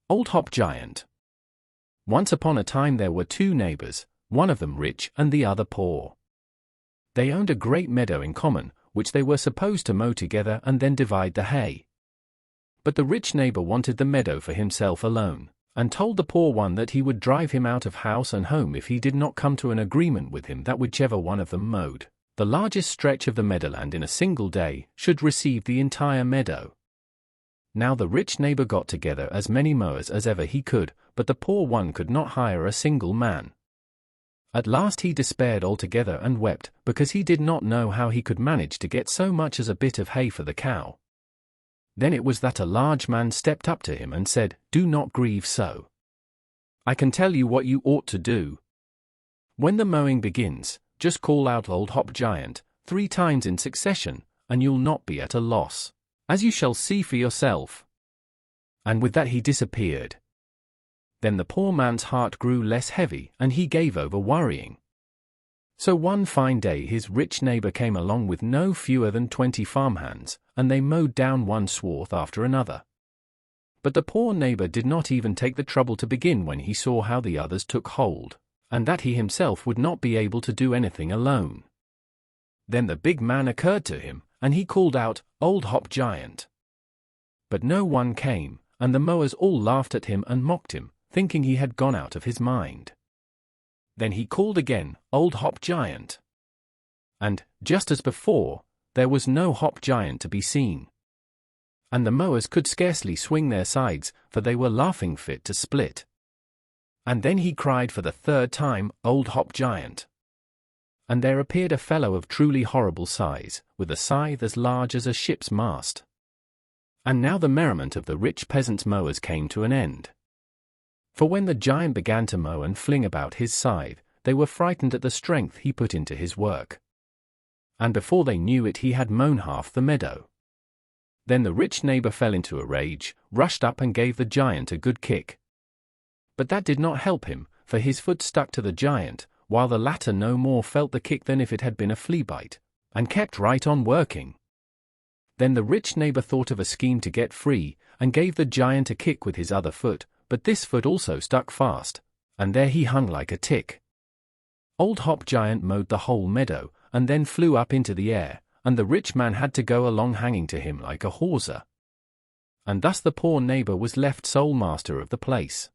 Old Hopgiant. Once upon a time there were two neighbors, one of them rich and the other poor. They owned a great meadow in common, which they were supposed to mow together and then divide the hay. But the rich neighbor wanted the meadow for himself alone, and told the poor one that he would drive him out of house and home if he did not come to an agreement with him that whichever one of them mowed the largest stretch of the meadowland in a single day should receive the entire meadow. Now the rich neighbor got together as many mowers as ever he could, but the poor one could not hire a single man. At last he despaired altogether and wept, because he did not know how he could manage to get so much as a bit of hay for the cow. Then it was that a large man stepped up to him and said, "Do not grieve so. I can tell you what you ought to do. When the mowing begins, just call out Old Hopgiant 3 times in succession, and you'll not be at a loss, as you shall see for yourself." And with that he disappeared. Then the poor man's heart grew less heavy and he gave over worrying. So one fine day his rich neighbor came along with no fewer than 20 farmhands, and they mowed down one swath after another. But the poor neighbor did not even take the trouble to begin when he saw how the others took hold, and that he himself would not be able to do anything alone. Then the big man occurred to him, and he called out, "Old Hopgiant." But no one came, and the mowers all laughed at him and mocked him, thinking he had gone out of his mind. Then he called again, "Old Hopgiant." And, just as before, there was no Hopgiant to be seen. And the mowers could scarcely swing their sides, for they were laughing fit to split. And then he cried for the 3rd time, "Old Hopgiant." And there appeared a fellow of truly horrible size, with a scythe as large as a ship's mast. And now the merriment of the rich peasants' mowers came to an end. For when the giant began to mow and fling about his scythe, they were frightened at the strength he put into his work. And before they knew it he had mown half the meadow. Then the rich neighbor fell into a rage, rushed up and gave the giant a good kick. But that did not help him, for his foot stuck to the giant, while the latter no more felt the kick than if it had been a flea bite, and kept right on working. Then the rich neighbor thought of a scheme to get free, and gave the giant a kick with his other foot, but this foot also stuck fast, and there he hung like a tick. Old Hopgiant mowed the whole meadow, and then flew up into the air, and the rich man had to go along hanging to him like a hawser. And thus the poor neighbor was left sole master of the place.